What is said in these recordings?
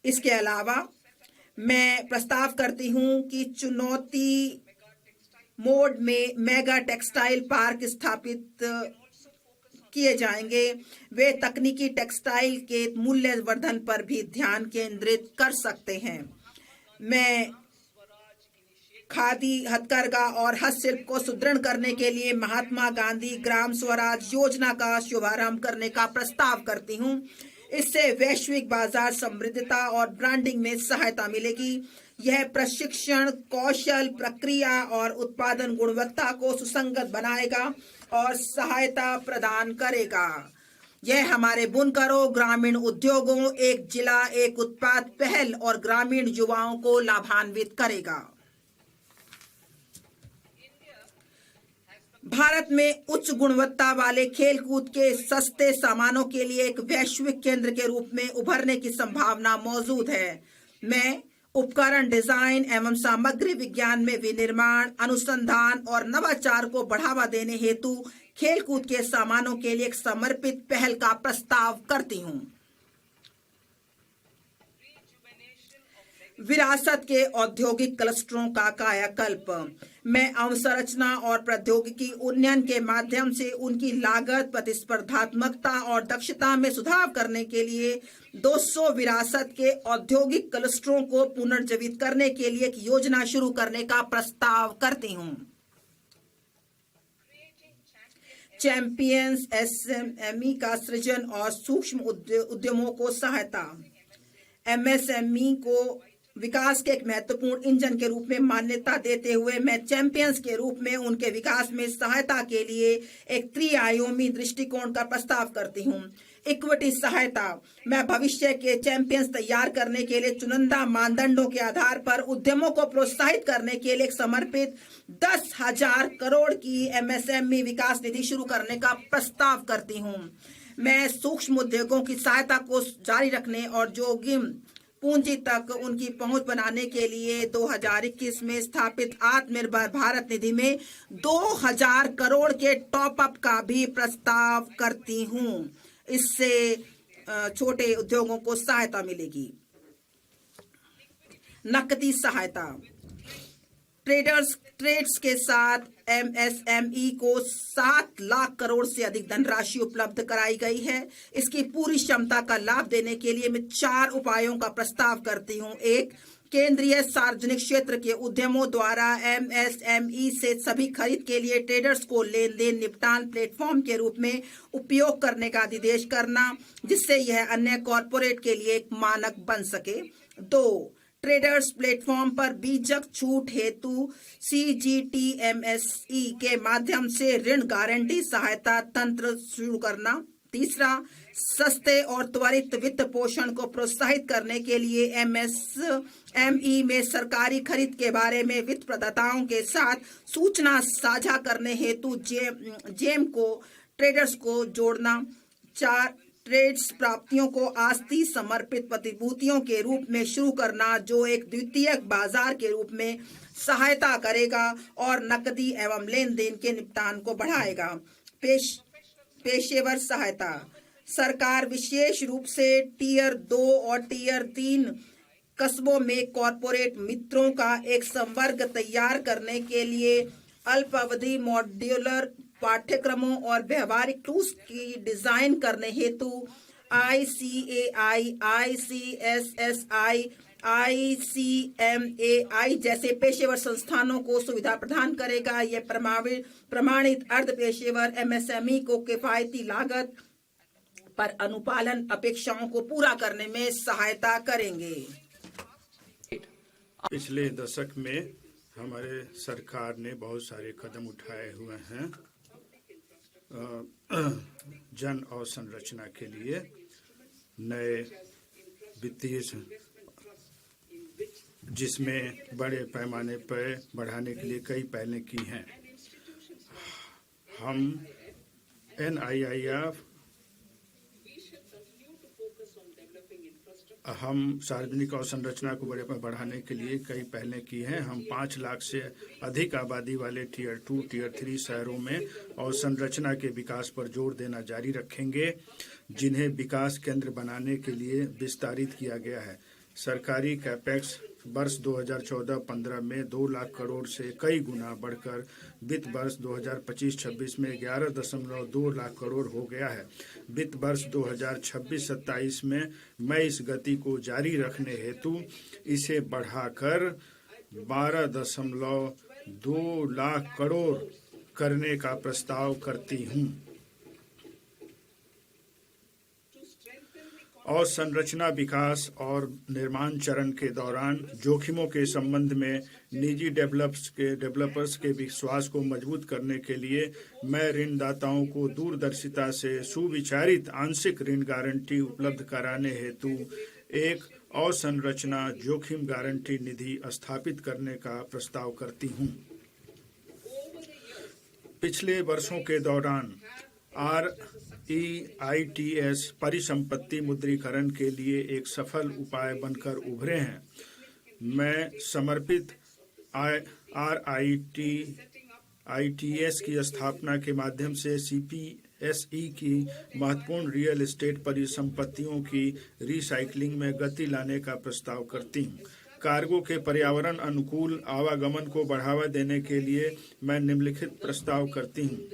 इसके अलावा मैं प्रस्ताव करती हूं कि चुनौती मोड में मेगा टेक्सटाइल पार्क स्थापित किए जाएंगे। वे तकनीकी टेक्सटाइल के मूल्यवर्धन पर भी ध्यान केंद्रित कर सकते हैं। मैं खादी, हथकरघा और हस्तशिल्प को सुदृढ़ करने के लिए महात्मा गांधी ग्राम स्वराज योजना का शुभारंभ करने का प्रस्ताव करती हूं। इससे वैश्विक बाजार समृद्धता और ब्रांडिंग में सहायता मिलेगी। यह प्रशिक्षण, कौशल, प्रक्रिया और उत्पादन गुणवत्ता को सुसंगत बनाएगा और सहायता प्रदान करेगा। यह हमारे बुनकरों, ग्रामीण उद्योगों, एक जिला एक उत्पाद पहल और ग्रामीण युवाओं को लाभान्वित करेगा। भारत में उच्च गुणवत्ता वाले खेलकूद के सस्ते सामानों के लिए एक वैश्विक केंद्र के रूप में उभरने की संभावना मौजूद है। मैं उपकरण डिजाइन एवं सामग्री विज्ञान में विनिर्माण, अनुसंधान और नवाचार को बढ़ावा देने हेतु खेलकूद के सामानों के लिए एक समर्पित पहल का प्रस्ताव करती हूं। विरासत के औद्योगिक क्लस्टरों का कायाकल्प। मैं अवसंरचना और प्रौद्योगिकी उन्नयन के माध्यम से उनकी लागत, प्रतिस्पर्धात्मकता और दक्षता में सुधार करने के लिए 200 विरासत के औद्योगिक क्लस्टरों को पुनर्जीवित करने के लिए एक योजना शुरू करने का प्रस्ताव करती हूं। चैंपियंस एसएमई का सृजन और सूक्ष्म उद्यमों को सहायता। एमएसएमई को विकास के एक महत्वपूर्ण इंजन के रूप में मान्यता देते हुए मैं चैंपियंस के रूप में उनके विकास में सहायता के लिए एक त्रिआयामी दृष्टिकोण का प्रस्ताव करती हूं। इक्विटी सहायता। मैं भविष्य के चैंपियंस तैयार करने के लिए चुनिंदा मानदंडों के आधार पर उद्यमों को प्रोत्साहित करने के लिए एक समर्पित 10,000 करोड़ की एमएसएमई विकास निधि शुरू करने का प्रस्ताव करती हूं। मैं सूक्ष्म उद्योगों की सहायता को जारी रखने और जोखिम पूंजी तक उनकी पहुंच बनाने के लिए 2021 में स्थापित आत्मनिर्भर भारत निधि में 2,000 करोड़ के टॉप अप का भी प्रस्ताव करती हूं। इससे छोटे उद्योगों को सहायता मिलेगी। नकदी सहायता। ट्रेड्स के साथ एमएसएमई को 7 लाख करोड़ से अधिक धनराशि उपलब्ध कराई गई है। इसकी पूरी क्षमता का लाभ देने के लिए मैं 4 उपायों का प्रस्ताव करती हूं। 1, केंद्रीय सार्वजनिक क्षेत्र के उद्यमों द्वारा एमएसएमई से सभी खरीद के लिए ट्रेडर्स को लेन देन निपटान प्लेटफॉर्म के रूप में उपयोग करने का निर्देश करना, जिससे यह अन्य कॉरपोरेट के लिए एक मानक बन सके। 2, ट्रेडर्स प्लेटफॉर्म पर बीजक छूट हेतु सीजीटीएमएसई के माध्यम से ऋण गारंटी सहायता तंत्र शुरू करना। 3, सस्ते और त्वरित वित्त पोषण को प्रोत्साहित करने के लिए एमएसएमई में सरकारी खरीद के बारे में वित्त प्रदाताओं के साथ सूचना साझा करने हेतु जेम को ट्रेडर्स को जोड़ना। 4, ट्रेड्स प्राप्तियों को आस्ती समर्पित प्रतिभूतियों के रूप में शुरू करना, जो एक द्वितीयक बाजार के रूप में सहायता करेगा और नकदी एवं लेन देन के निपटान को बढ़ाएगा। पेशेवर सहायता। सरकार विशेष रूप से टियर 2 और टियर 3 कस्बों में कॉरपोरेट मित्रों का एक संवर्ग तैयार करने के लिए अल्पावधि मॉड्यूलर पाठ्यक्रमों और व्यवहारिक टूल्स की डिजाइन करने हेतु ICAI, ICSSI, ICMAI जैसे पेशेवर संस्थानों को सुविधा प्रदान करेगा। यह प्रमाणित अर्ध पेशेवर एमएसएमई को किफायती लागत पर अनुपालन अपेक्षाओं को पूरा करने में सहायता करेंगे। पिछले दशक में हमारे सरकार ने बहुत सारे कदम उठाए हुए हैं जन अवसंरचना के लिए, नए वित्तीय जिसमें बड़े पैमाने पर बढ़ाने के लिए कई पहलें की हैं। हम NIIF हम सार्वजनिक अवसंरचना को बड़े पर बढ़ाने के लिए कई पहलें की हैं। हम 5 लाख से अधिक आबादी वाले टियर 2, टियर 3 शहरों में अवसंरचना के विकास पर जोर देना जारी रखेंगे, जिन्हें विकास केंद्र बनाने के लिए विस्तारित किया गया है। सरकारी कैपेक्स वर्ष 2014-15 में 2 लाख करोड़ से कई गुना बढ़कर वित्त वर्ष 2025-26 में 11.2 लाख करोड़ हो गया है। वित्त वर्ष 2026-27 में मैं इस गति को जारी रखने हेतु इसे बढ़ाकर 12.2 लाख करोड़ करने का प्रस्ताव करती हूँ। और संरचना विकास और निर्माण चरण के दौरान जोखिमों के संबंध में निजी डेवलपर्स के विश्वास को मजबूत करने के लिए मैं ऋणदाताओं को दूरदर्शिता से सुविचारित आंशिक ऋण गारंटी उपलब्ध कराने हेतु एक अवसंरचना जोखिम गारंटी निधि स्थापित करने का प्रस्ताव करती हूँ। पिछले वर्षों के दौरान REITs परिसंपत्ति मुद्रीकरण के लिए एक सफल उपाय बनकर उभरे हैं। मैं समर्पित REITs की स्थापना के माध्यम से CPSE की महत्वपूर्ण रियल एस्टेट परिसंपत्तियों की रिसाइकलिंग में गति लाने का प्रस्ताव करती हूँ। कार्गो के पर्यावरण अनुकूल आवागमन को बढ़ावा देने के लिए मैं निम्नलिखित प्रस्ताव करती हूँ।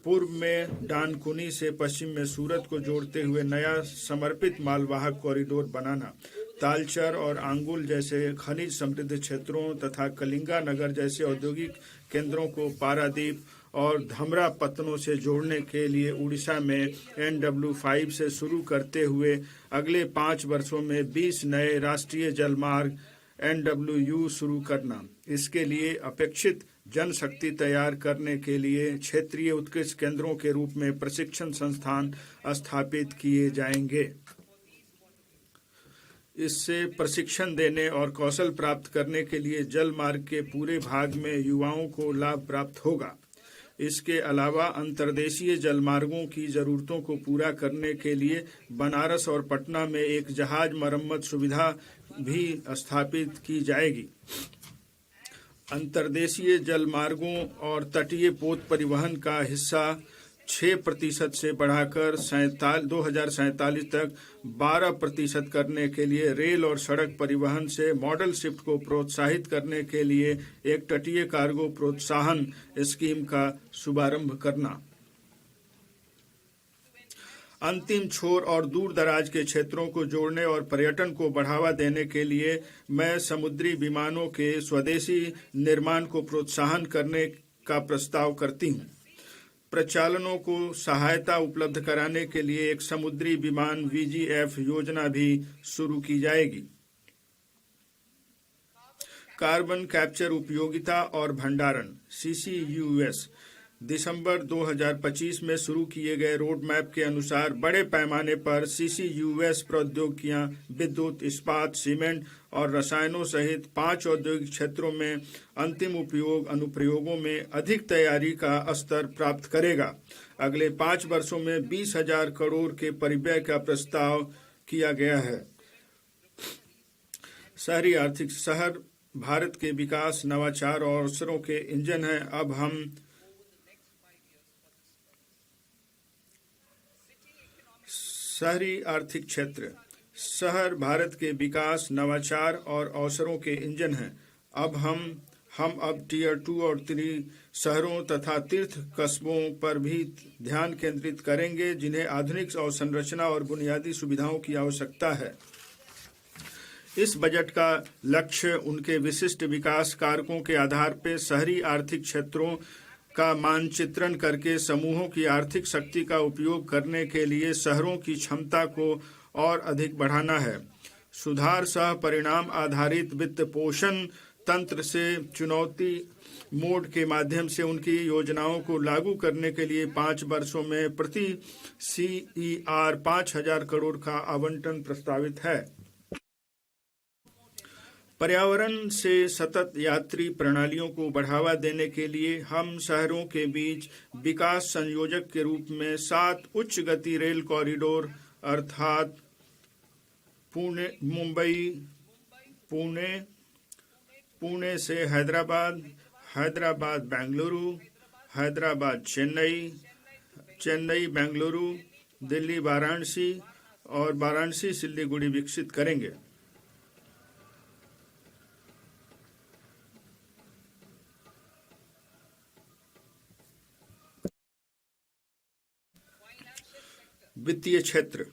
पूर्व में डानकुनी से पश्चिम में सूरत को जोड़ते हुए नया समर्पित मालवाहक कॉरिडोर बनाना, तालचर और आंगुल जैसे खनिज समृद्ध क्षेत्रों तथा कलिंगा नगर जैसे औद्योगिक केंद्रों को पारादीप और धमरा पत्तनों से जोड़ने के लिए उड़ीसा में NW5 से शुरू करते हुए अगले 5 वर्षों में 20 नए राष्ट्रीय जलमार्ग NWU शुरू करना। इसके लिए अपेक्षित जनशक्ति तैयार करने के लिए क्षेत्रीय उत्कृष्ट केंद्रों के रूप में प्रशिक्षण संस्थान स्थापित किए जाएंगे। इससे प्रशिक्षण देने और कौशल प्राप्त करने के लिए जल मार्ग के पूरे भाग में युवाओं को लाभ प्राप्त होगा। इसके अलावा अंतर्देशीय जलमार्गों की जरूरतों को पूरा करने के लिए बनारस और पटना में एक जहाज मरम्मत सुविधा भी स्थापित की जाएगी। अंतर्देशीय जलमार्गों और तटीय पोत परिवहन का हिस्सा 6% से बढ़ाकर 2047 तक 12% करने के लिए रेल और सड़क परिवहन से मॉडल शिफ्ट को प्रोत्साहित करने के लिए एक तटीय कार्गो प्रोत्साहन स्कीम का शुभारंभ करना। अंतिम छोर और दूर दराज के क्षेत्रों को जोड़ने और पर्यटन को बढ़ावा देने के लिए मैं समुद्री विमानों के स्वदेशी निर्माण को प्रोत्साहन करने का प्रस्ताव करती हूँ। प्रचालनों को सहायता उपलब्ध कराने के लिए एक समुद्री विमान VGF योजना भी शुरू की जाएगी। कार्बन कैप्चर उपयोगिता और भंडारण CCUS दिसंबर 2025 में शुरू किए गए रोड मैप के अनुसार बड़े पैमाने पर CCUS प्रौद्योगिकियां विद्युत, इस्पात, सीमेंट और रसायनों सहित 5 औद्योगिक क्षेत्रों में अंतिम उपयोग अनुप्रयोगों में अधिक तैयारी का स्तर प्राप्त करेगा। अगले 5 वर्षों में 20,000 करोड़ के परिव्यय का प्रस्ताव किया गया है। शहरी आर्थिक शहर भारत के विकास, नवाचार और अवसरों के इंजन है। अब हम शहरी आर्थिक क्षेत्र। शहर भारत के विकास, नवाचार और अवसरों के इंजन हैं। अब हम टीयर 2 और 3 शहरों तथा तीर्थ कस्बों पर भी ध्यान केंद्रित करेंगे जिन्हें आधुनिक अवसंरचना और बुनियादी सुविधाओं की आवश्यकता है। इस बजट का लक्ष्य उनके विशिष्ट विकास कारकों के आधार पर शहरी आर्थिक क्षेत्रों का मानचित्रण करके समूहों की आर्थिक शक्ति का उपयोग करने के लिए शहरों की क्षमता को और अधिक बढ़ाना है। सुधार सह परिणाम आधारित वित्त पोषण तंत्र से चुनौती मोड के माध्यम से उनकी योजनाओं को लागू करने के लिए 5 वर्षों में प्रति CER 5,000 करोड़ का आवंटन प्रस्तावित है। पर्यावरण से सतत यात्री प्रणालियों को बढ़ावा देने के लिए हम शहरों के बीच विकास संयोजक के रूप में 7 उच्च गति रेल कॉरिडोर अर्थात पुणे से हैदराबाद, हैदराबाद बेंगलुरु, हैदराबाद चेन्नई, चेन्नई बेंगलुरु, दिल्ली वाराणसी और वाराणसी सिल्लीगुड़ी विकसित करेंगे। वित्तीय क्षेत्र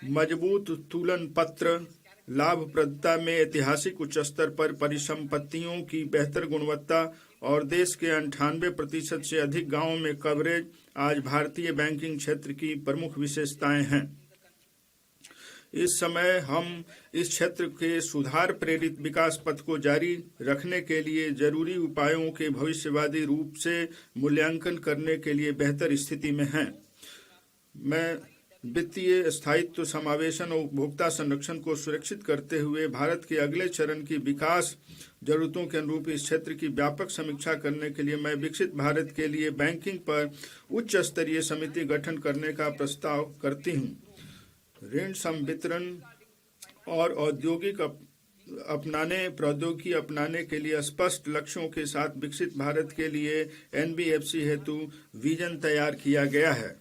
मजबूत तुलन पत्र, लाभप्रदता में ऐतिहासिक उच्च स्तर पर परिसंपत्तियों की बेहतर गुणवत्ता और देश के 98% से अधिक गांवों में कवरेज आज भारतीय बैंकिंग क्षेत्र की प्रमुख विशेषताएं हैं। इस समय हम इस क्षेत्र के सुधार प्रेरित विकास पथ को जारी रखने के लिए जरूरी उपायों के भविष्यवादी रूप से मूल्यांकन करने के लिए बेहतर स्थिति में हैं। मैं वित्तीय स्थायित्व, समावेशन और उपभोक्ता संरक्षण को सुरक्षित करते हुए भारत के अगले चरण की विकास जरूरतों के अनुरूप इस क्षेत्र की व्यापक समीक्षा करने के लिए मैं विकसित भारत के लिए बैंकिंग पर उच्च स्तरीय समिति गठन करने का प्रस्ताव करती हूँ। ऋण संवितरण और औद्योगिक प्रौद्योगिकी अपनाने के लिए स्पष्ट लक्ष्यों के साथ विकसित भारत के लिए एनबीएफसी हेतु विजन तैयार किया गया है।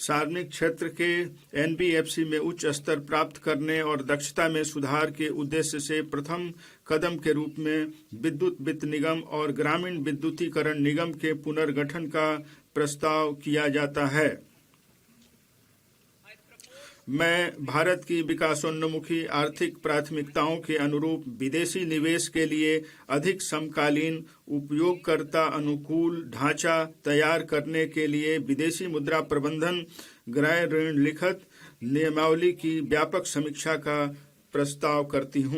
सार्वजनिक क्षेत्र के एनबीएफसी में उच्च स्तर प्राप्त करने और दक्षता में सुधार के उद्देश्य से प्रथम कदम के रूप में विद्युत वित्त निगम और ग्रामीण विद्युतीकरण निगम के पुनर्गठन का प्रस्ताव किया जाता है। मैं भारत की विकासोन्मुखी आर्थिक प्राथमिकताओं के अनुरूप विदेशी निवेश के लिए अधिक समकालीन उपयोगकर्ता अनुकूल ढांचा तैयार करने के लिए विदेशी मुद्रा प्रबंधन गृह ऋण लिखित नियमावली की व्यापक समीक्षा का प्रस्ताव करती हूँ।